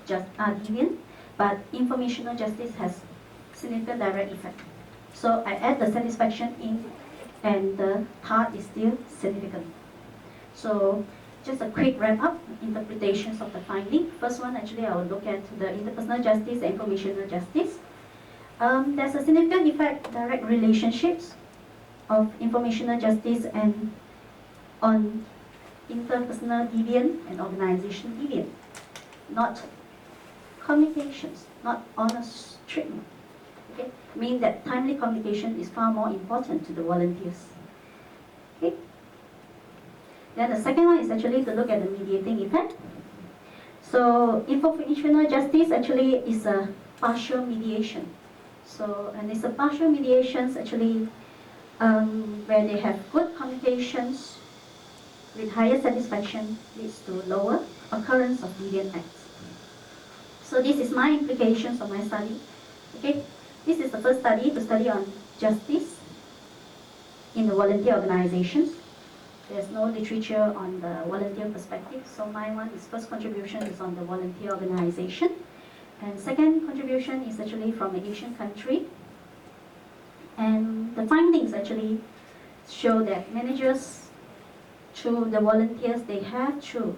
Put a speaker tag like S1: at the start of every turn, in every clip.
S1: deviant, but informational justice has significant direct effect. So I add the satisfaction in, and the part is still significant. So just a quick wrap-up, interpretations of the finding. First one, actually, I will look at the interpersonal justice and informational justice. There's a significant effect, direct relationships of informational justice and on interpersonal deviant and organization deviant. Not communications, not honest treatment. Okay, mean that timely communication is far more important to the volunteers. Okay. Then the second one is actually to look at the mediating effect. So informational justice actually is a partial mediation. So, and it's a partial mediations actually where they have good communications with higher satisfaction leads to lower occurrence of deviant acts. So this is my implications of my study. Okay, this is the first study to study on justice in the volunteer organizations. There's no literature on the volunteer perspective, so my one is first contribution is on the volunteer organization. And second contribution is actually from an Asian country. And the findings actually show that managers, through the volunteers, they have to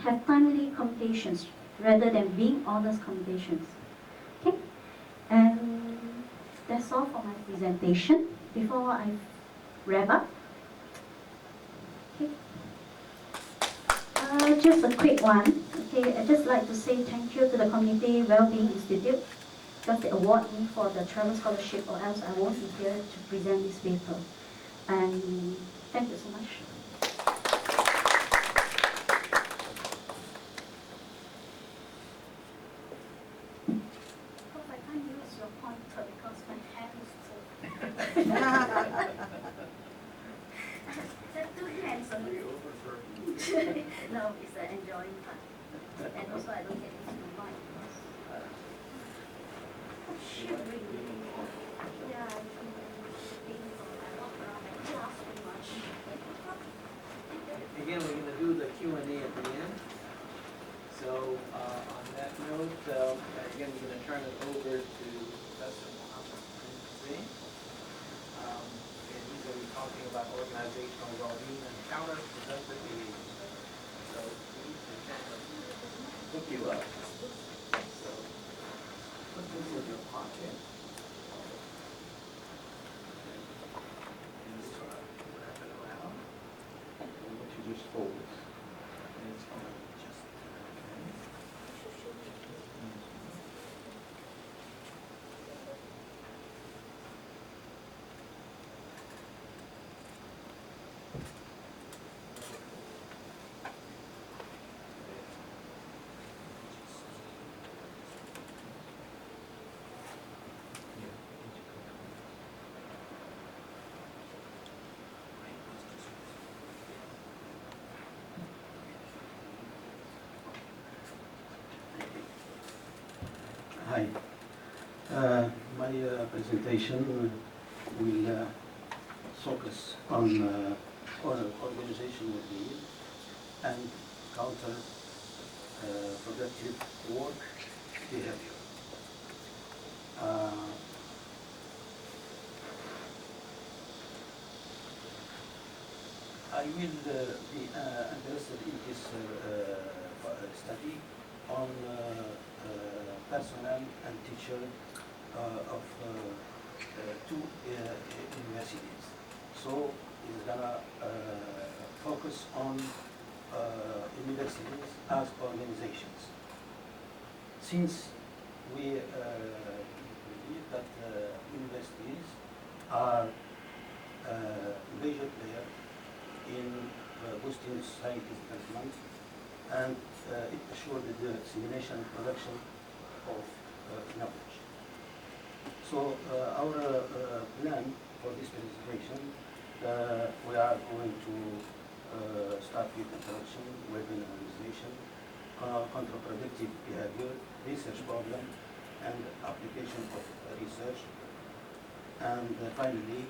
S1: have timely communications rather than being honest communications. Okay? And that's all for my presentation. Before I wrap up, okay. Just a quick one. Okay, I'd just like to say thank you to the Community Wellbeing Institute because they award me for the travel scholarship, or else I won't be here to present this paper. And thank you so much. Hope I can't use your pointer because my hand is full. There are two hands on it. No, it's an enjoying part. And also I don't get into my mind because I'm shivering. Yeah, I walk around my class too much.
S2: Again, we're going to do the Q&A at the end. So on that note, again, we're going to turn it over to Professor Mohammed Meziane. And he's going to be talking about organizational well-being and counterproductive behavior. So we need to kind of hook you up. So put this in your pocket. And just sort of wrap it around. And what you just fold it. And it's going to just...
S3: Hi. My presentation will focus on organizational well-being and counter-productive work behavior. I will be interested in this study on personnel and teacher of two universities. So it's gonna focus on universities as organizations. Since we believe that universities are major player in boosting society's development, and it assured the dissemination and production of knowledge. So our plan for this presentation, we are going to start with introduction, wellbeing organization, counterproductive behavior, research problem, and application of research, and finally,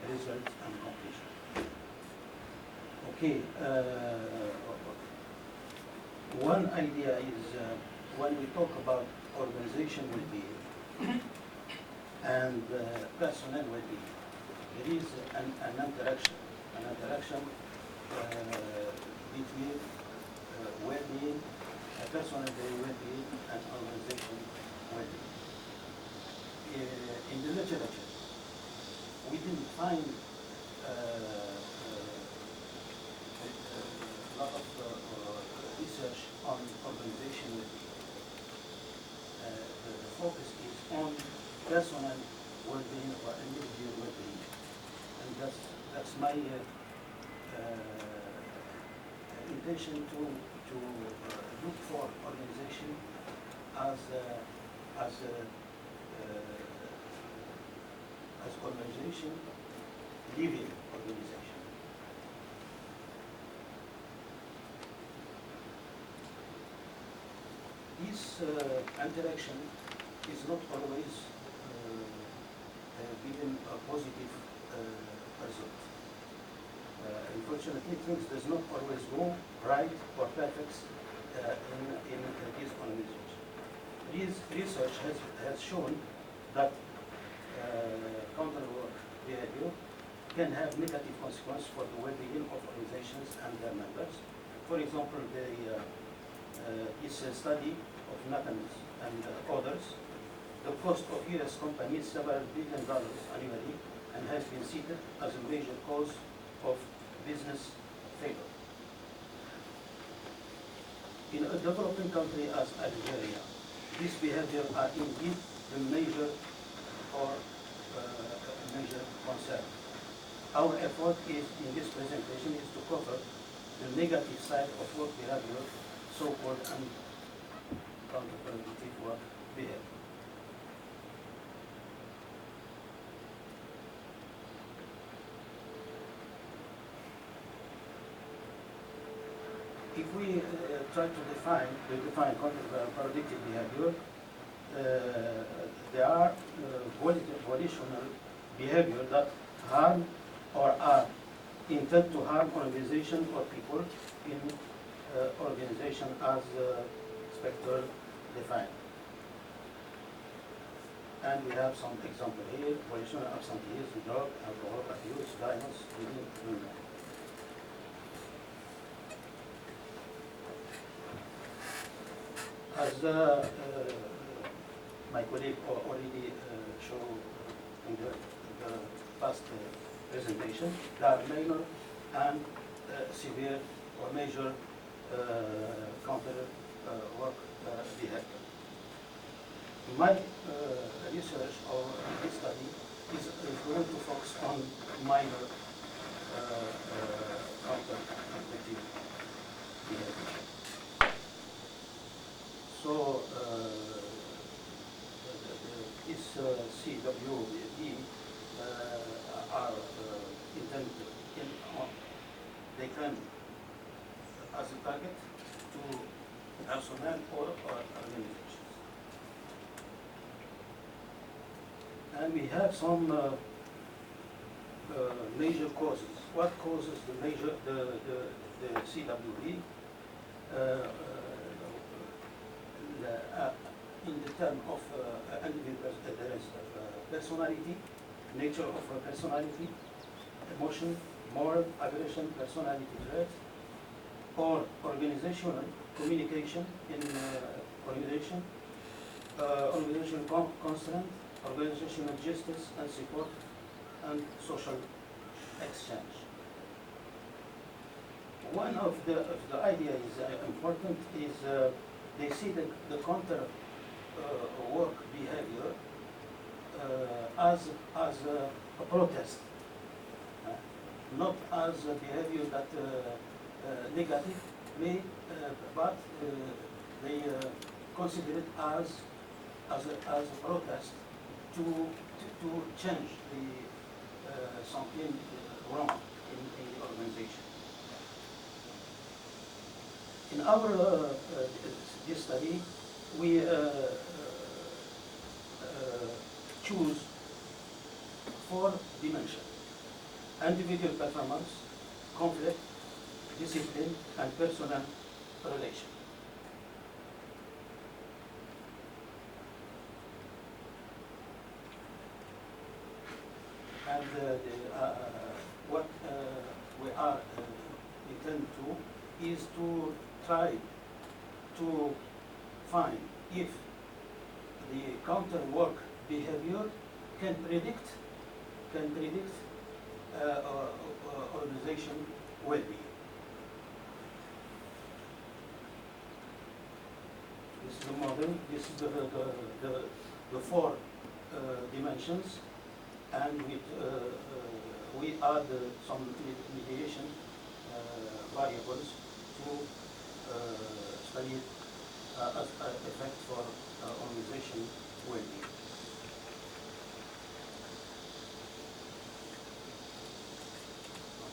S3: results and conclusion. Okay. One idea is when we talk about organization well-being and personnel well-being, there is an interaction between well-being, personal well-being, and organization well-being. In the literature, we didn't find a lot of research on organization well-being. The focus is on personal well-being or individual well-being, and that's my intention to look for organization as organization, living organization. This interaction is not always given a positive result. Unfortunately, things does not always go right or perfect in this organization. This research has shown that counter-work behavior can have negative consequences for the well-being of organizations and their members. For example, this study of Nathan and others, the cost of U.S. companies several $billion annually and has been cited as a major cause of business failure. In a developing country as Algeria, these behaviors are indeed the major concern. Our effort in this presentation is to cover the negative side of work behavior, so-called and counterproductive work behavior. If we try to define counterproductive behavior, there are volitional behavior that harm or are intent to harm organization or people in organization as Spector defined. And we have some example here: volitional absenteeism, drug, alcohol abuse, violence, bullying. As my colleague already showed in the past presentation, there are minor and severe or major counter work behavior. My research or this study is going to focus on minor counterproductive behavior. So this CWD are intended they can as a target to personnel or organizations. And we have some major causes. What causes the CWD? In the term of individuals, there is personality, nature of personality, emotion, moral, aggression, personality traits, or organizational communication in organization, organizational constraint, organizational justice and support, and social exchange. One of the ideas important is they see the counter work behavior as a protest, not as a behavior that negative, but they consider it as a protest to change something wrong in the organization. In our this study, we choose 4 dimensions: individual performance, conflict, discipline, and personal relation. And what we are intend to is to try to find if the counter work behavior can predict organization well-being. This is the model. This is the four dimensions, and we add some mediation variables to study as effect for organization well-being.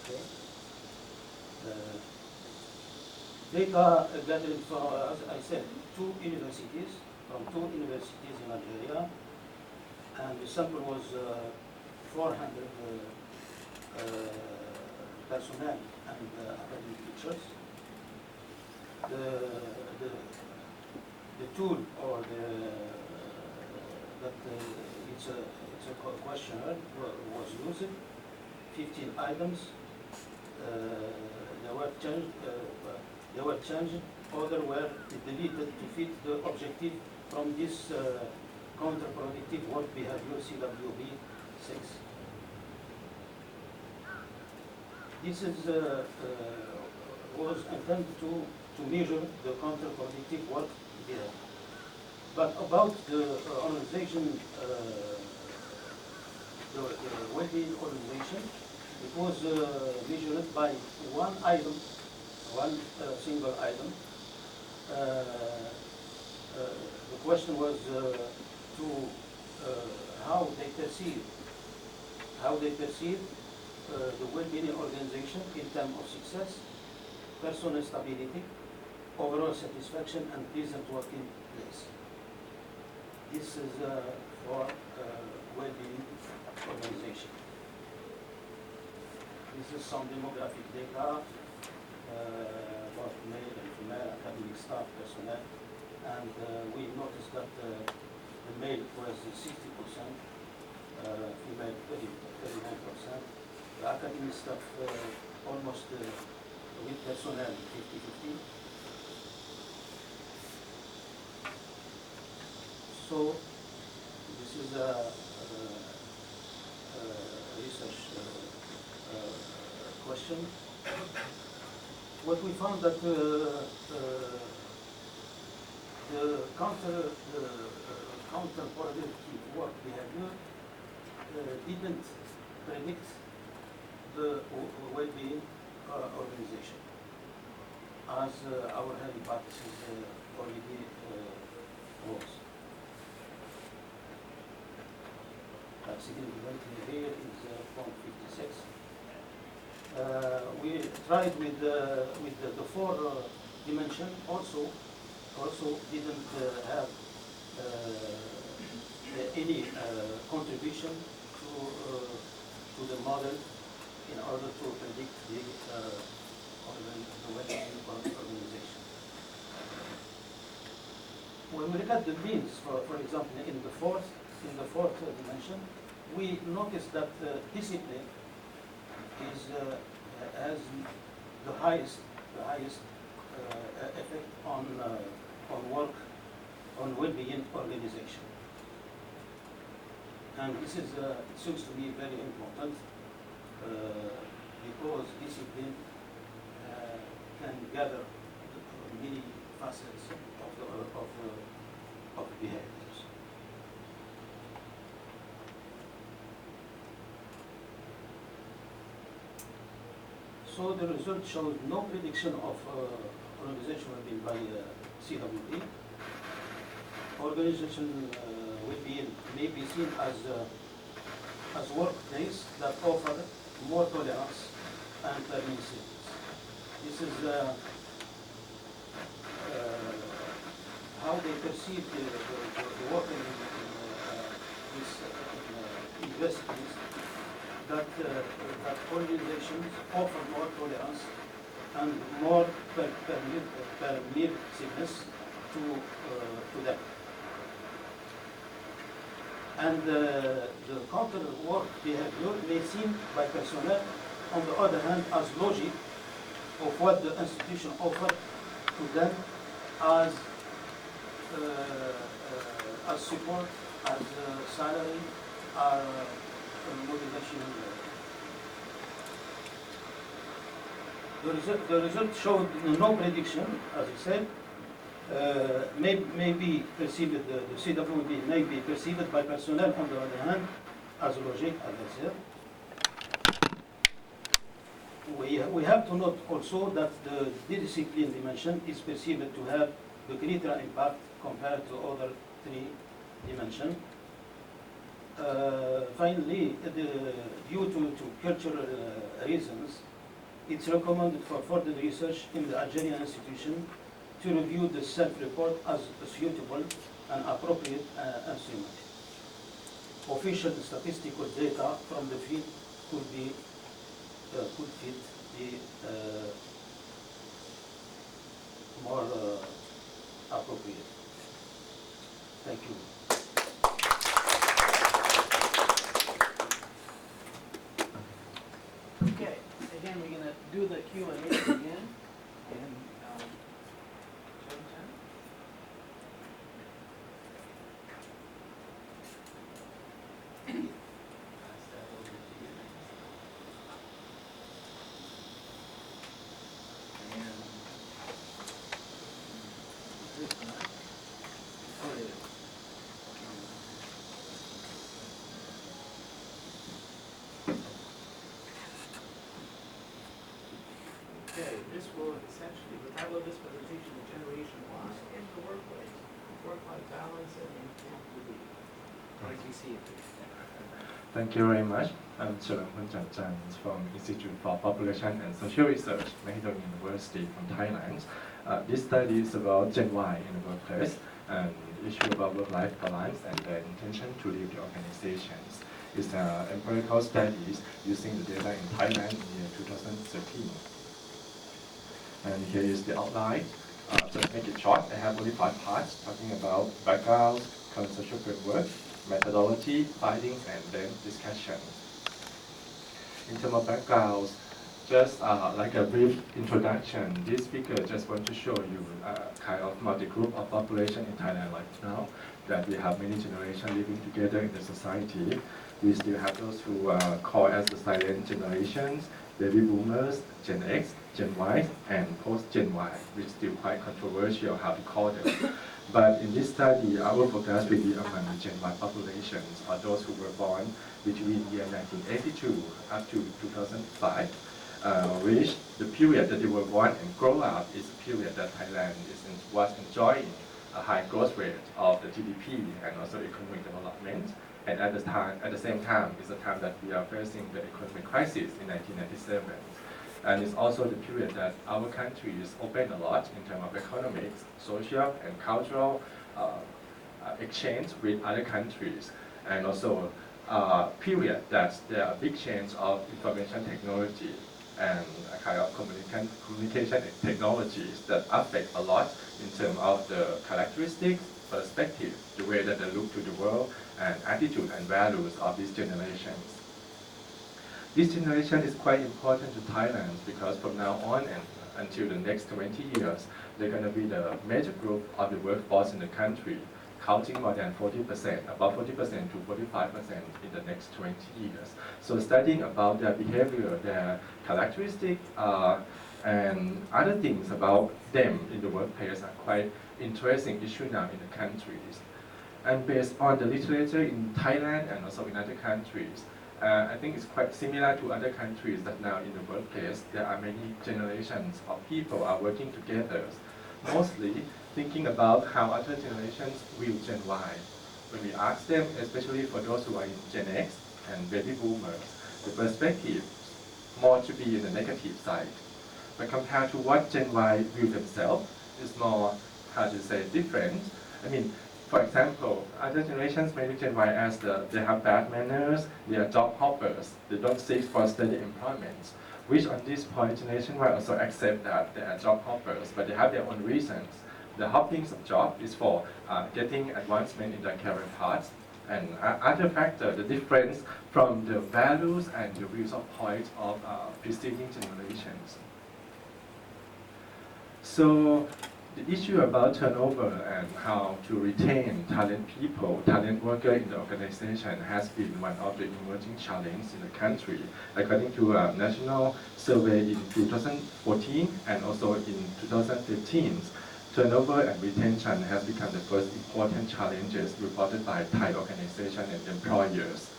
S3: Okay. Data gathered from, as I said, from two universities in Algeria, and the sample was 400 personnel and academic teachers. The tool or it's a questionnaire was used. 15 items. They were changed. Other were deleted to fit the objective from this counterproductive work behavior CWB 6. This is was intended to measure the counterproductive work behavior. But about the organization, the well-being organization, it was measured by one item, one single item. The question was to how they perceive the well-being organization in terms of success, personal stability, overall satisfaction, and pleasant working place. This is for well-being organization. This is some demographic data about male and female academic staff personnel, and we noticed that the male was 60%, female 39%, the academic staff almost with personnel 50-50. So this is a research question. What we found that the counterproductive work behavior didn't predict the well-being organization, as our hypothesis already was. Significant here is 0.56. We tried with the four dimension also didn't have any contribution to the model in order to predict the well-being organization. When we look at the means, for example, in the fourth dimension, we notice that discipline has the highest effect on work, on well-being organization, and this is it seems to be very important because discipline can gather many facets of behaviors. So the result showed no prediction of organizational well-being by CWB. Organization well-being may be seen as workplace that offer more tolerance and permissiveness. This is how they perceive the work in these universities. That organizations offer more tolerance and more permissiveness to them. And the counter work behavior may seem by personnel, on the other hand, as logic of what the institution offered to them as support, as salary, or motivational. The result showed no prediction, as I said, may be perceived, the CWD may be perceived by personnel on the other hand as logic, as I said. We have to note also that the discipline dimension is perceived to have the greater impact compared to other three dimensions. Finally, due to cultural reasons, it's recommended for further research in the Algerian institution to review the self-report as a suitable and appropriate instrument. Official statistical data from the field could fit the more appropriate. Thank you.
S2: Okay, again, we're going to do the Q&A again. And Chamchan. Okay, this will essentially, the title of this presentation is Generation Loss in the Workplace, Work-Life Balance and Inclusivity. As you see it.
S4: Thank you very much. I'm Chalermpol Chamchan from Institute for Population and Social Research, Mahidol University from Thailand. This study is about Gen Y in the workplace and issue about work-life balance and their intention to leave the organizations. It's empirical studies using the data in Thailand in the year 2013. And here is the outline. Just make it short. I have only 5 parts talking about background, current social framework, methodology, findings, and then discussions. In terms of backgrounds, just like a brief introduction, this figure just want to show you kind of multi-group of population in Thailand right now, that we have many generations living together in the society. We still have those who are called as the silent generations, baby boomers, Gen X, Gen Y, and post-Gen Y, which is still quite controversial how to call them. But in this study, our focus will be among the Gen Y populations, or those who were born between year 1982 up to 2005, which the period that they were born and grow up is a period that Thailand was enjoying a high growth rate of the GDP and also economic development. And at the same time, it's the time that we are facing the economic crisis in 1997. And it's also the period that our country is open a lot in terms of economics, social, and cultural exchange with other countries. And also a period that there are big change of information technology and a kind of communication technologies that affect a lot in terms of the characteristics, perspective, the way that they look to the world, and attitude and values of these generations. This generation is quite important to Thailand because from now on and until the next 20 years, they're going to be the major group of the workforce in the country, counting more than 40%, about 40% to 45% in the next 20 years. So studying about their behavior, their characteristics, and other things about them in the workplace are quite interesting issue now in the countries. And based on the literature in Thailand and also in other countries, I think it's quite similar to other countries that now in the workplace, there are many generations of people are working together, mostly thinking about how other generations view Gen Y. When we ask them, especially for those who are in Gen X and baby boomers, the perspective more to be in the negative side. But compared to what Gen Y view themselves, is more, how to say, different. I mean, for example, other generations maybe Gen Y as they have bad manners, they are job hoppers, they don't seek for steady employment, which on this point Generation Y also accept that they are job hoppers, but they have their own reasons. The hopping of job is for getting advancement in their career paths, And other factor, the difference from the values and the views of point of preceding generations. So the issue about turnover and how to retain talent people, talent workers in the organization has been one of the emerging challenges in the country. According to a national survey in 2014 and also in 2015, turnover and retention has become the first important challenges reported by Thai organizations and employers.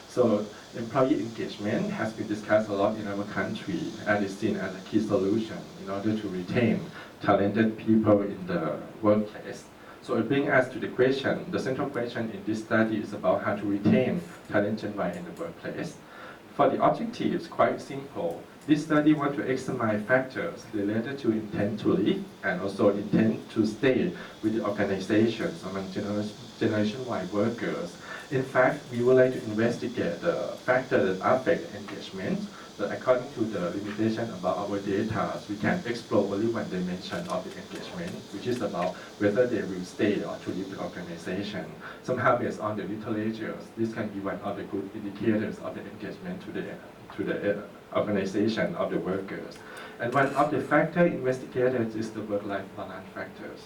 S4: So employee engagement has been discussed a lot in our country and is seen as a key solution in order to retain talented people in the workplace. So it brings us to the question, the central question in this study is about how to retain talented Y in the workplace. For the objectives, quite simple. This study wants to examine factors related to intent to leave and also intent to stay with the organizations among Generation Y workers. In fact, we would like to investigate the factors that affect engagement, but according to the limitation about our data, we can explore only one dimension of the engagement, which is about whether they will stay or to leave the organization. Somehow based on the literature, this can be one of the good indicators of the engagement to the organization of the workers. And one of the factors investigated is the work-life balance factors.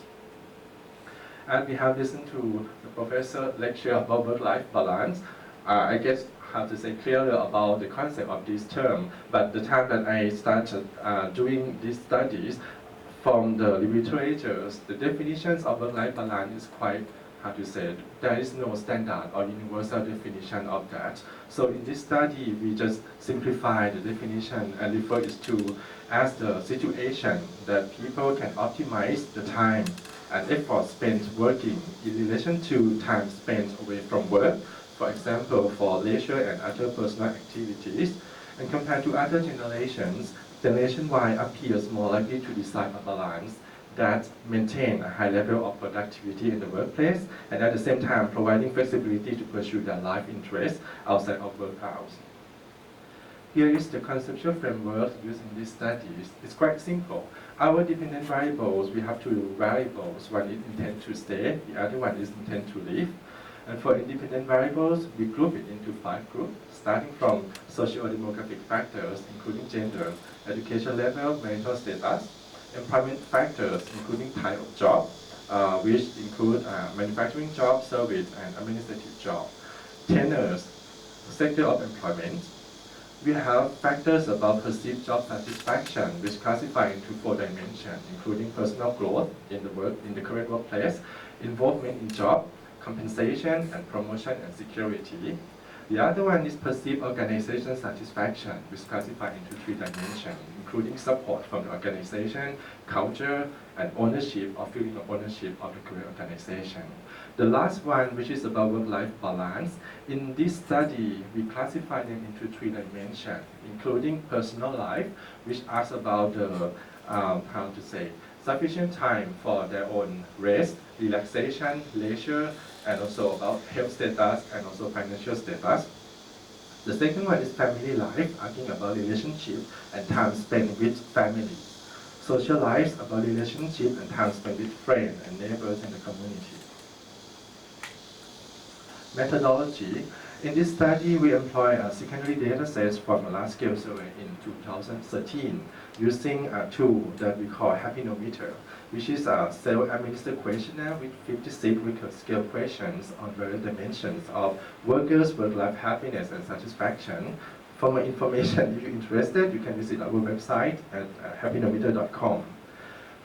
S4: And we have listened to the professor lecture about work-life balance. I guess how to say clearly about the concept of this term, but the time that I started doing these studies, from the literatures, the definitions of work-life balance is quite, how to say, there is no standard or universal definition of that. So in this study, we just simplify the definition and refer it to as the situation that people can optimize the time and effort spent working in relation to time spent away from work, for example, for leisure and other personal activities. And compared to other generations, Generation Y appears more likely to design a balance that maintain a high level of productivity in the workplace and at the same time providing flexibility to pursue their life interests outside of work hours. Here is the conceptual framework used in these studies. It's quite simple. Our dependent variables, we have two variables. One is intent to stay, the other one is intent to leave. And for independent variables, we group it into 5 groups, starting from socio-demographic factors, including gender, education level, marital status, employment factors, including type of job, which include manufacturing job, service, and administrative job. Tenures, sector of employment. We have factors about perceived job satisfaction, which classify into 4 dimensions, including personal growth in the current workplace, involvement in job, compensation and promotion and security. The other one is perceived organization satisfaction, which classified into 3 dimensions, including support from the organization, culture, and ownership or feeling of ownership of the current organization. The last one, which is about work-life balance, in this study, we classify them into 3 dimensions, including personal life, which asks about the, how to say, sufficient time for their own rest, relaxation, leisure, and also about health status and also financial status. The second one is family life, asking about relationship and time spent with family. Social life, about relationship and time spent with friends and neighbors in the community. Methodology. In this study, we employ a secondary data sets from a large-scale survey in 2013 using a tool that we call Happinometer, which is a self-administered questionnaire with 56 Richter scale questions on various dimensions of workers' work-life happiness and satisfaction. For more information, if you're interested, you can visit our website at happinometer.com.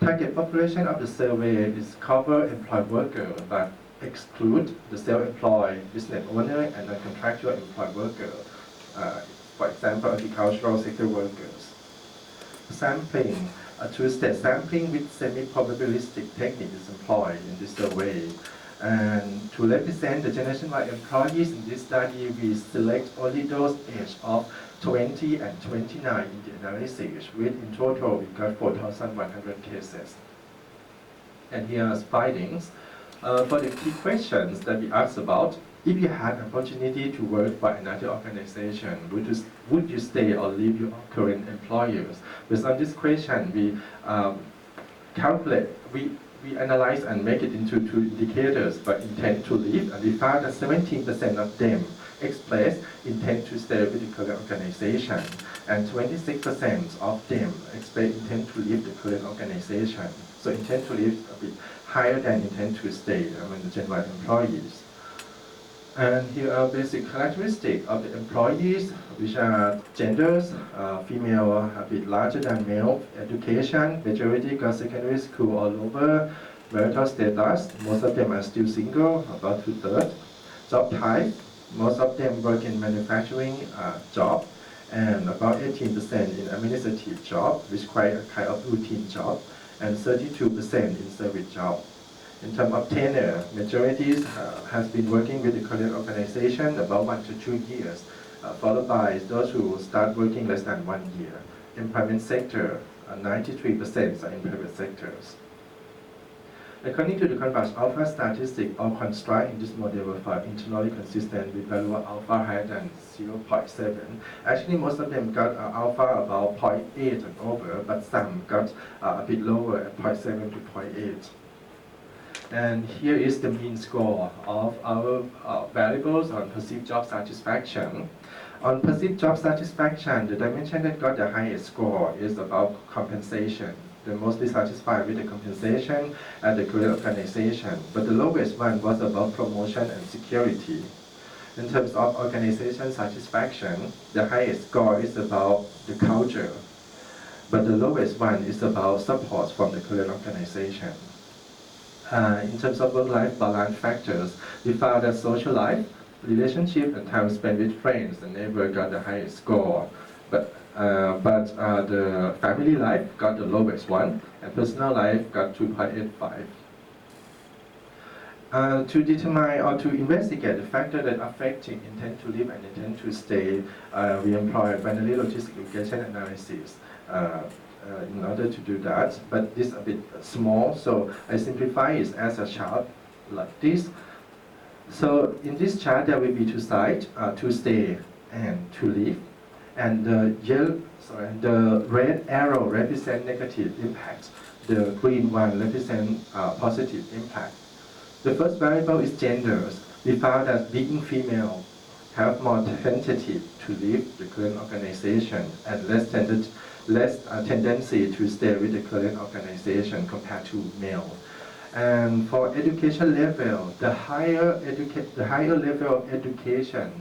S4: Target population of the survey is cover employed worker, but exclude the self-employed business owner and non-contractual employed worker, for example, agricultural sector workers. Sampling, a two-stage sampling with semi-probabilistic technique is employed in this survey. And to represent the Generation Y employees in this study, we select only those aged of 20 and 29 in the analysis, with in total we got 4,100 cases. And here are findings. For the key questions that we asked about, if you had an opportunity to work for another organization, would you stay or leave your current employers? Based on this question, we we analyze and make it into two indicators for intent to leave, and we found that 17% of them express intent to stay with the current organization, and 26% of them express intent to leave the current organization. So intent to leave is a bit higher than intent to stay among the Gen Y employees. And here are basic characteristics of the employees, which are genders, female a bit larger than male, education, majority got secondary school or lower, marital status, most of them are still single, about 2/3. Job type, most of them work in manufacturing job, and about 18% in administrative job, which quite a kind of routine job, and 32% in service job. In terms of tenure, majorities has been working with the current organization about 1 to 2 years, followed by those who start working less than 1 year. Employment sector, 93% are in private sectors. According to the converged alpha statistic, all construct in this model were internally consistent with value of alpha higher than 0.7. Actually, most of them got alpha about 0.8 and over, but some got a bit lower at 0.7 to 0.8. And here is the mean score of our variables on perceived job satisfaction. On perceived job satisfaction, the dimension that got the highest score is about compensation. They're mostly satisfied with the compensation at the current organization, but the lowest one was about promotion and security. In terms of organization satisfaction, the highest score is about the culture, but the lowest one is about support from the current organization. In terms of work-life balance factors, we found that social life, relationship, and time spent with friends and neighbors got the highest score. But the family life got the lowest one, and personal life got 2.85. To determine or to investigate the factor that affecting intent to live and intent to stay, we employ binary logistic regression analysis. In order to do that, but this is a bit small, so I simplify it as a chart like this. So in this chart, there will be two sides, to stay and to leave, and the red arrow represents negative impact. The green one represents positive impact. The first variable is genders. We found that being female have more tentative to leave the current organization and less tendency to stay with the current organization compared to male. And for education level, the higher level of education